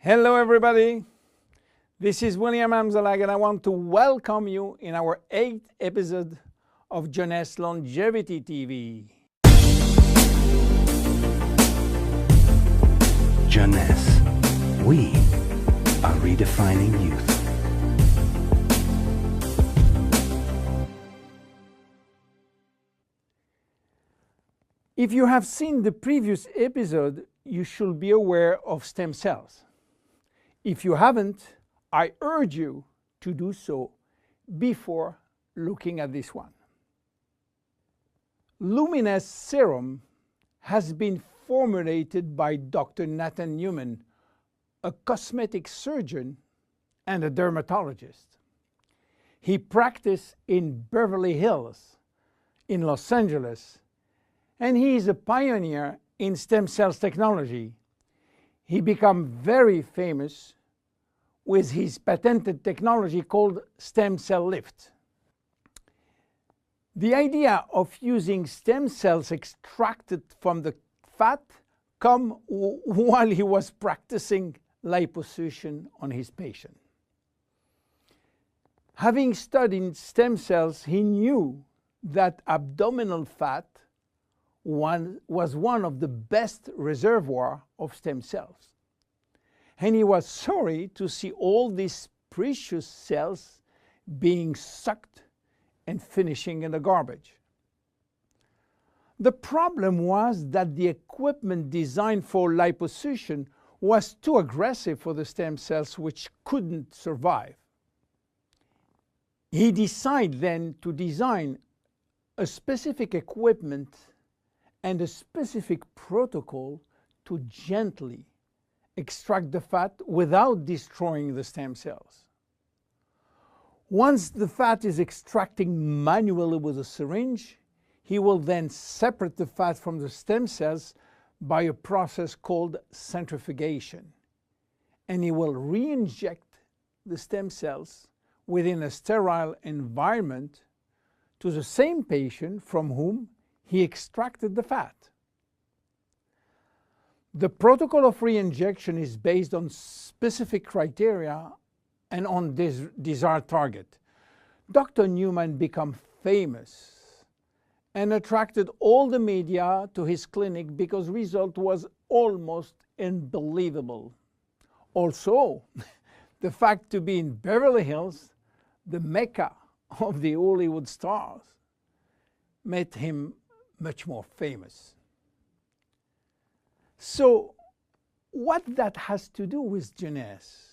Hello everybody, this is William Amzalag and I want to welcome you in our 8th episode of Jeunesse Longevity TV. Jeunesse, we are redefining youth. If you have seen the previous episode, you should be aware of stem cells. If you haven't, I urge you to do so before looking at this one. Luminesce serum has been formulated by Dr. Nathan Newman, a cosmetic surgeon and a dermatologist. He practiced in Beverly Hills, in Los Angeles, and he is a pioneer in stem cells technology. He became very famous with his patented technology called stem cell lift. The idea of using stem cells extracted from the fat came while he was practicing liposuction on his patient. Having studied stem cells, he knew that abdominal fat was one of the best reservoirs of stem cells. And he was sorry to see all these precious cells being sucked and finishing in the garbage. The problem was that the equipment designed for liposuction was too aggressive for the stem cells, which couldn't survive. He decided then to design a specific equipment and a specific protocol to gently extract the fat without destroying the stem cells. Once the fat is extracted manually with a syringe, he will then separate the fat from the stem cells by a process called centrifugation. And he will re-inject the stem cells within a sterile environment to the same patient from whom he extracted the fat. The protocol of re-injection is based on specific criteria and on desired target. Dr. Newman became famous and attracted all the media to his clinic because result was almost unbelievable. Also, the fact to be in Beverly Hills, the mecca of the Hollywood stars, made him much more famous. So, what that has to do with Jeunesse?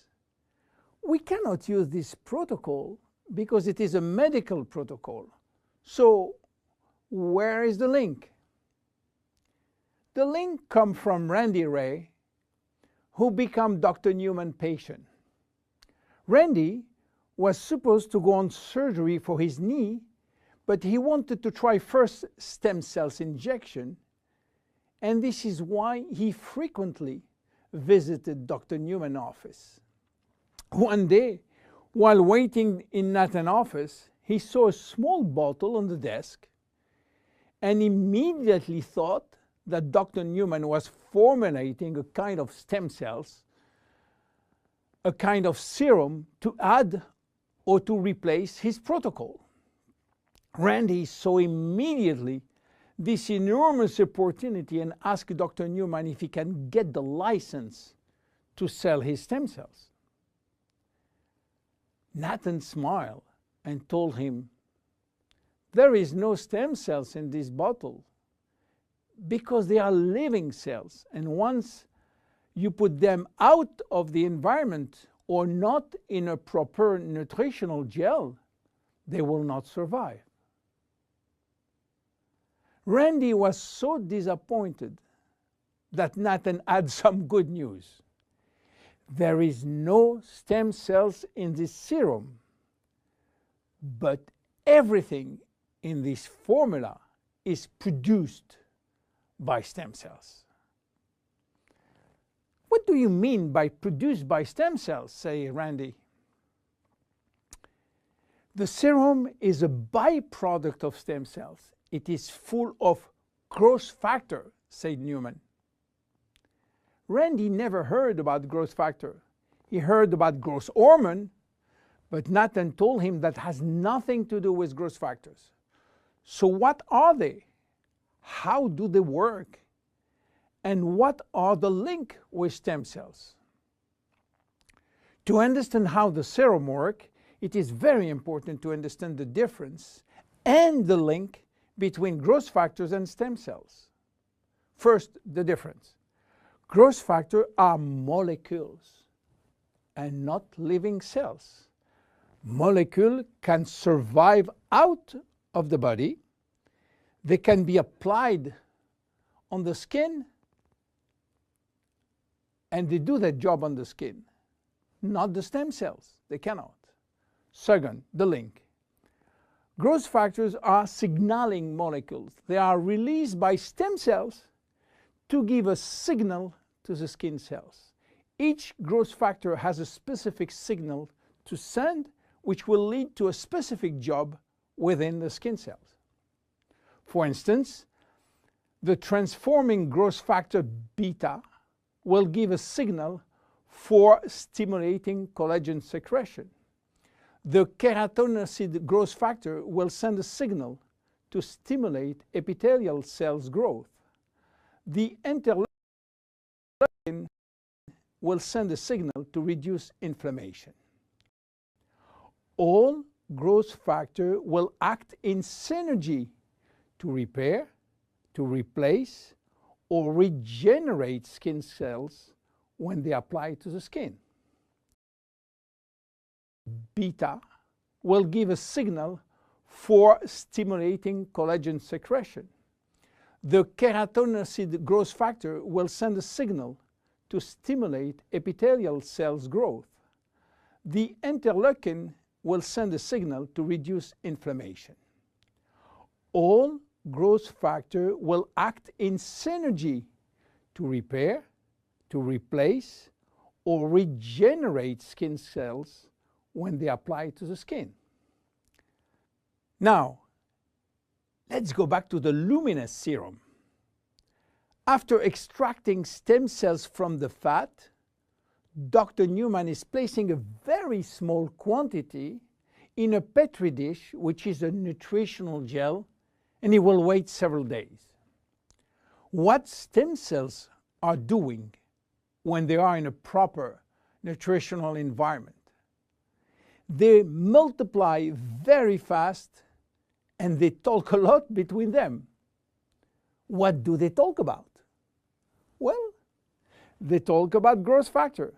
We cannot use this protocol because it is a medical protocol. So, where is the link? The link comes from Randy Ray, who became Dr. Newman's patient. Randy was supposed to go on surgery for his knee, but he wanted to try first stem cells injection, and this is why he frequently visited Dr. Newman's office. One day, while waiting in Nathan's office, he saw a small bottle on the desk and immediately thought that Dr. Newman was formulating a kind of stem cells, a kind of serum to add or to replace his protocol. Randy saw immediately this enormous opportunity and asked Dr. Newman if he can get the license to sell his stem cells. Nathan smiled and told him, "There is no stem cells in this bottle because they are living cells, and once you put them out of the environment or not in a proper nutritional gel, they will not survive." Randy was so disappointed that Nathan had some good news. There is no stem cells in this serum, but everything in this formula is produced by stem cells. What do you mean by produced by stem cells, say Randy? The serum is a byproduct of stem cells. It is full of growth factor, said Newman. Randy never heard about growth factor. He heard about growth hormone, but Nathan told him that has nothing to do with growth factors. So what are they? How do they work? And what are the link with stem cells? To understand how the serum works, it is very important to understand the difference and the link between growth factors and stem cells. First, the difference. Growth factors are molecules and not living cells. Molecules can survive out of the body. They can be applied on the skin, and they do their job on the skin. Not the stem cells. They cannot. Second, the link. Growth factors are signaling molecules. They are released by stem cells to give a signal to the skin cells. Each growth factor has a specific signal to send, which will lead to a specific job within the skin cells. For instance, the transforming growth factor beta will give a signal for stimulating collagen secretion. The keratinocyte growth factor will send a signal to stimulate epithelial cells growth. The interleukin will send a signal to reduce inflammation. All growth factors will act in synergy to repair, to replace, or regenerate skin cells when they apply to the skin. Beta will give a signal for stimulating collagen secretion. The keratinocyte growth factor will send a signal to stimulate epithelial cells growth. The interleukin will send a signal to reduce inflammation. All growth factors will act in synergy to repair, to replace, or regenerate skin cells when they apply to the skin. Now, let's go back to the Luminous serum. After extracting stem cells from the fat, Dr. Newman is placing a very small quantity in a Petri dish, which is a nutritional gel, and he will wait several days. What stem cells are doing when they are in a proper nutritional environment? They multiply very fast and they talk a lot between them. What do they talk about? Well, they talk about growth factor.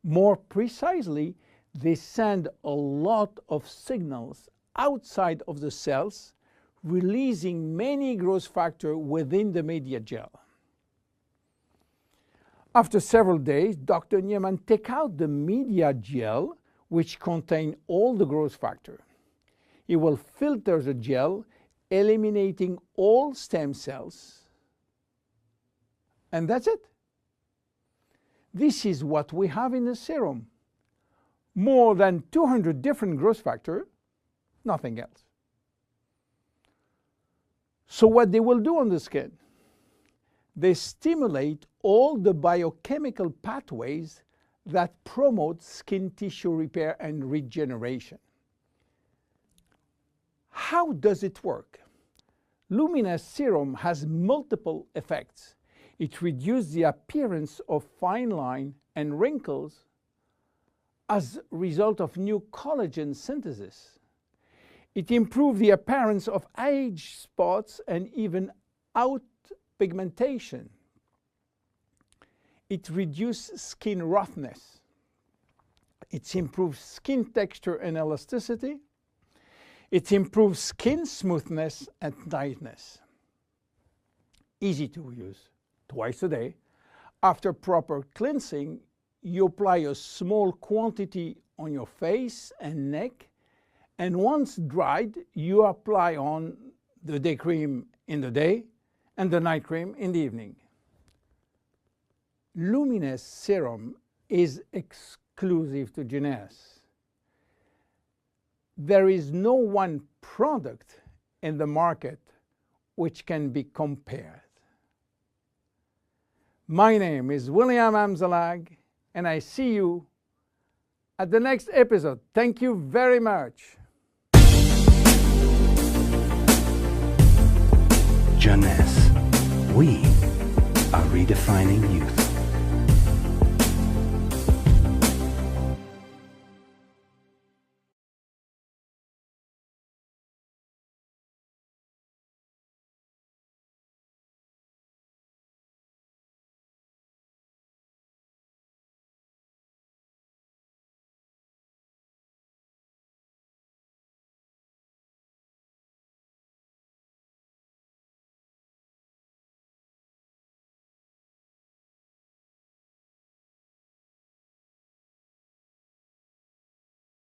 More precisely, they send a lot of signals outside of the cells, releasing many growth factors within the media gel. After several days, Dr. Newman takes out the media gel, which contains all the growth factor. He will filter the gel, eliminating all stem cells, and that's it. This is what we have in the serum. More than 200 different growth factors, nothing else. So what they will do on the skin? They stimulate all the biochemical pathways that promote skin tissue repair and regeneration. How does it work? Luminous serum has multiple effects. It reduces the appearance of fine lines and wrinkles as a result of new collagen synthesis. It improves the appearance of age spots and even out pigmentation. It reduces skin roughness. It improves skin texture and elasticity. It improves skin smoothness and tightness. Easy to use. Twice a day. After proper cleansing, you apply a small quantity on your face and neck, and once dried, you apply on the day cream in the day and the night cream in the evening. Luminous serum is exclusive to Jeunesse. There is no one product in the market which can be compared. My name is William Amzalag, and I see you at the next episode. Thank you very much. Jeunesse. We are redefining youth.